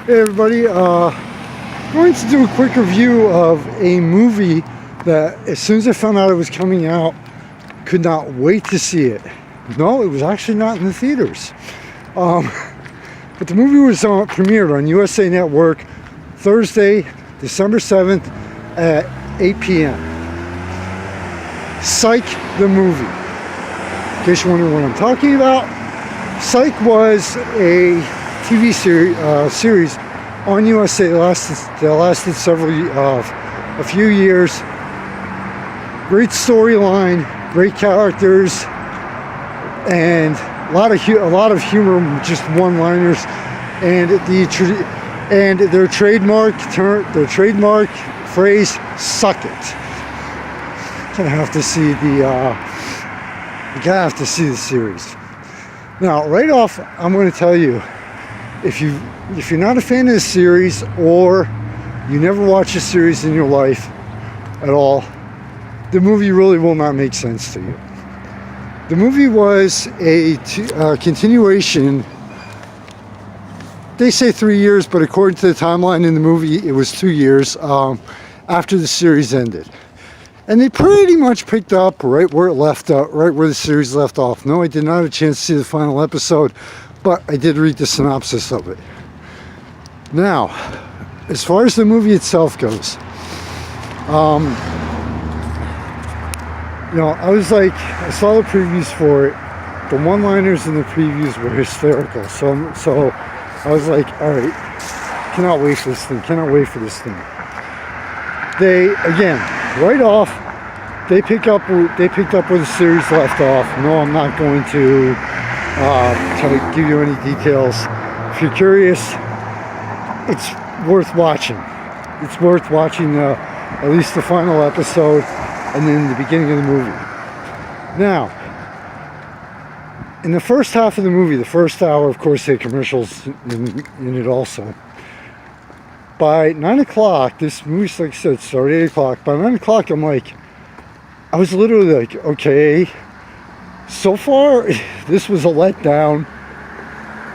Hey everybody, I'm going to do a quick review of a movie that as soon as I found out it was coming out, could not wait to see it. No, it was actually not in the theaters. But the movie was premiered on USA Network Thursday, December 7th at 8 p.m. Psych, the movie. In case you're wondering what I'm talking about, Psych was a TV series on USA that lasted a few years. Great storyline, great characters, and a lot of humor, just one-liners, and their trademark phrase, "Suck it." You have to see the series. Now, right off, I'm going to tell you, if you're not a fan of this series, or you never watch a series in your life at all, the movie really will not make sense to you. The movie was a continuation. They say 3 years, but according to the timeline in the movie, it was 2 years after the series ended. And they pretty much picked up right where the series left off. No, I did not have a chance to see the final episode, but I did read the synopsis of it. Now, as far as the movie itself goes, I saw the previews for it. The one-liners in the previews were hysterical. So I was like, all right, cannot wait for this thing. Right off, they picked up where the series left off. No, I'm not going to try to give you any details. If you're curious, it's worth watching. It's worth watching at least the final episode and then the beginning of the movie. Now, in the first half of the movie, the first hour, of course, they had commercials in it also. By 9 o'clock, this movie, like I said, started at 8 o'clock. By 9 o'clock, I was literally like, okay, so far, this was a letdown.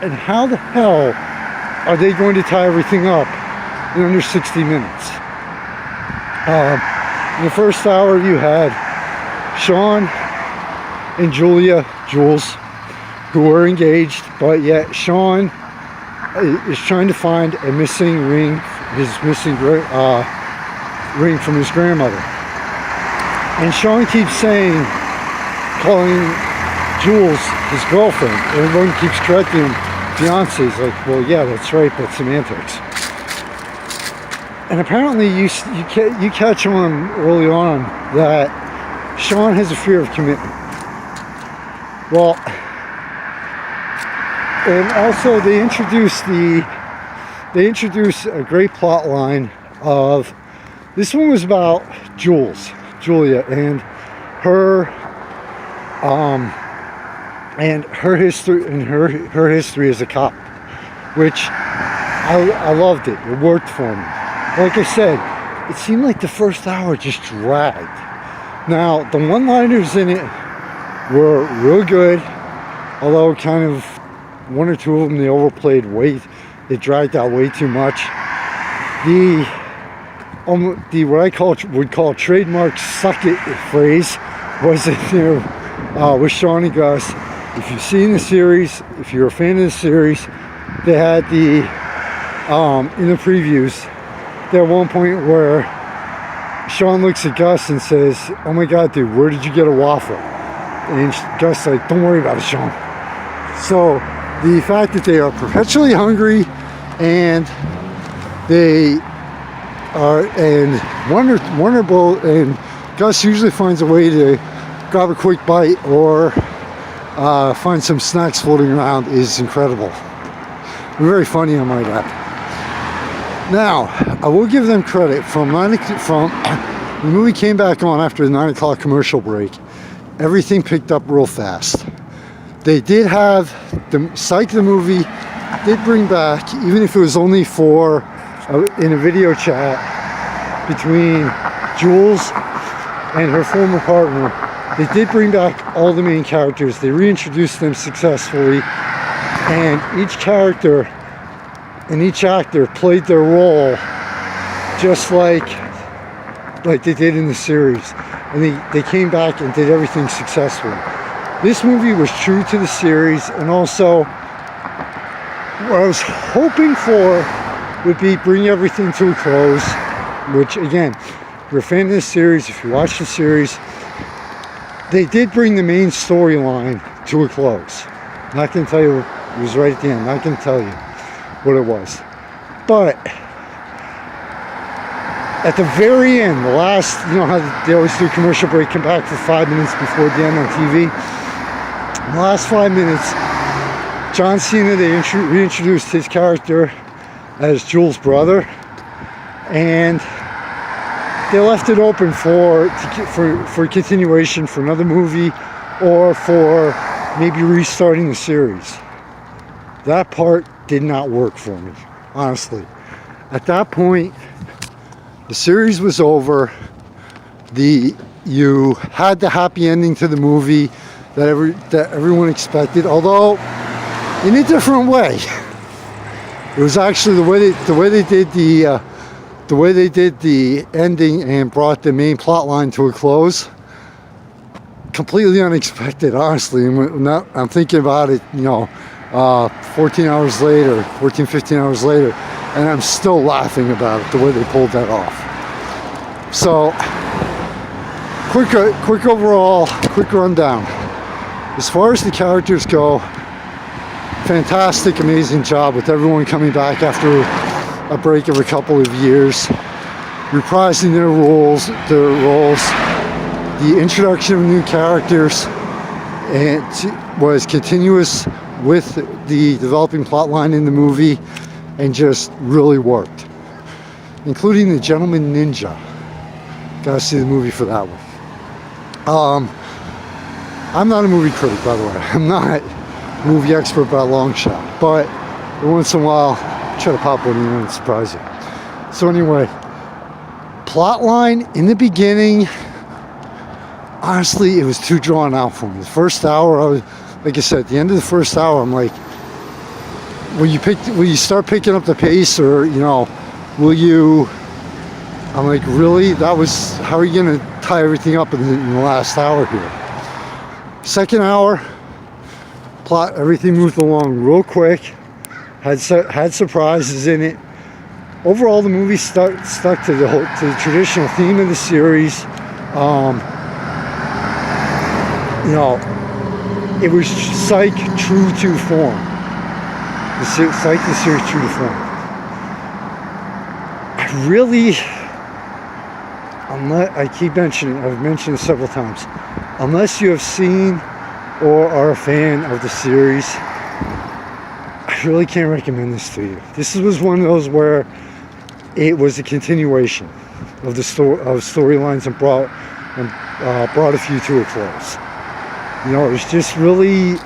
And how the hell are they going to tie everything up in under 60 minutes? In the first hour, you had Sean and Jules, who were engaged, but yet Sean is trying to find a missing ring, ring from his grandmother. And Sean keeps calling Jules his girlfriend. Everyone keeps correcting him, fiance. He's like, well, yeah, that's right, but semantics. And apparently you catch on early on that Sean has a fear of commitment. Well, and also they introduce a great plot line of, this one was about Julia, and her history as a cop, which I loved it. It worked for me. Like I said, it seemed like the first hour just dragged. Now, the one-liners in it were real good, although kind of one or two of them they overplayed they dragged out way too much. The what I would call trademark "suck it" phrase was in there with Sean and Gus. If you've seen the series, if you're a fan of the series, they had in the previews, there at one point where Sean looks at Gus and says, "Oh my God, dude, where did you get a waffle?" And Gus is like, "Don't worry about it, Sean." So the fact that they are perpetually hungry, and they are, and and Gus usually finds a way to grab a quick bite or find some snacks floating around, is incredible. Very funny, I might add. Now, I will give them credit. From the movie came back on after the 9 o'clock commercial break, everything picked up real fast. They did have the Psych, the movie did bring back, even if it was only in a video chat between Jules and her former partner, they did bring back all the main characters. They reintroduced them successfully, and each character and each actor played their role just like they did in the series, and they came back and did everything successfully. This movie was true to the series, and also what I was hoping for would be bring everything to a close, which again, if you're a fan of this series, if you watch the series, they did bring the main storyline to a close. I'm not going to tell you, it was right at the end, I'm not going to tell you what it was. But at the very end, the last, you know how they always do a commercial break, come back for 5 minutes before the end on TV. In the last 5 minutes, John Cena, they reintroduced his character as Jules' brother, and they left it open for continuation, for another movie, or for maybe restarting the series. That part did not work for me, honestly. At that point, the series was over. You had the happy ending to the movie that everyone expected, although in a different way. It was actually the way they did the ending and brought the main plot line to a close. Completely unexpected, honestly. I'm thinking about it, 15 hours later, and I'm still laughing about it, the way they pulled that off. So, quick overall, quick rundown. As far as the characters go, fantastic, amazing job with everyone coming back after a break of a couple of years, reprising their roles. The introduction of new characters was continuous with the developing plot line in the movie, and just really worked, including the Gentleman Ninja. Gotta see the movie for that one. I'm not a movie critic, by the way. I'm not a movie expert by a long shot, but every once in a while I try to pop one in and surprise you. So anyway, plot line in the beginning, honestly, it was too drawn out for me. The first hour, like I said, at the end of the first hour, I'm like, will you start picking up the pace, or will you? I'm like, really? How are you gonna tie everything up in the last hour here? Second hour, plot, everything moved along real quick. Had surprises in it. Overall, the movie stuck to the traditional theme of the series. It was Psych true to form. Psych the series true to form. I've mentioned it several times, unless you have seen or are a fan of the series, I really can't recommend this to you. This was one of those where it was a continuation of the storylines and brought a few to a close. It was just really,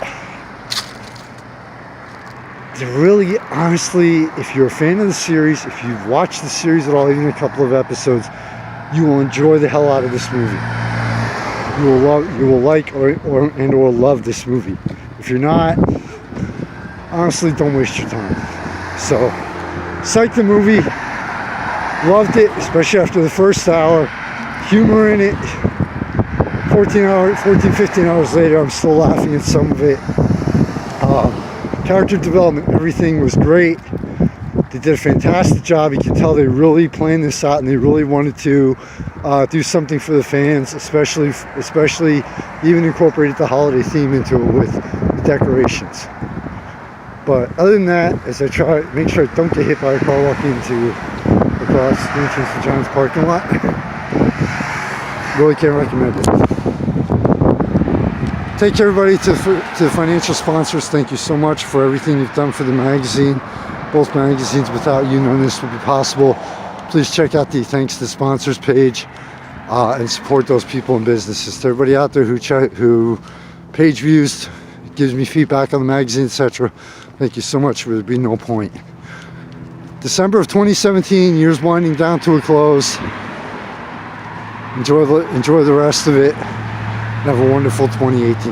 honestly, if you're a fan of the series, if you've watched the series at all, even a couple of episodes, you will enjoy the hell out of this movie. You will like or love this movie. If you're not, honestly, don't waste your time. So, Psych the movie, loved it, especially after the first hour. Humor in it. 15 hours later, I'm still laughing at some of it. Character development, everything was great. They did a fantastic job. You can tell they really planned this out, and they really wanted to do something for the fans, especially even incorporated the holiday theme into it with the decorations. But other than that, as I try make sure I don't get hit by a car walking across the entrance to John's parking lot, really can't recommend it. Take care, everybody, to the financial sponsors. Thank you so much for everything you've done for the magazine. Both magazines. Without you, none of this would be possible. Please check out the Thanks to Sponsors page and support those people and businesses. To everybody out there who page views, gives me feedback on the magazine, etc. Thank you so much. There'd be no point. December of 2017, year's winding down to a close. Enjoy the rest of it. Have a wonderful 2018.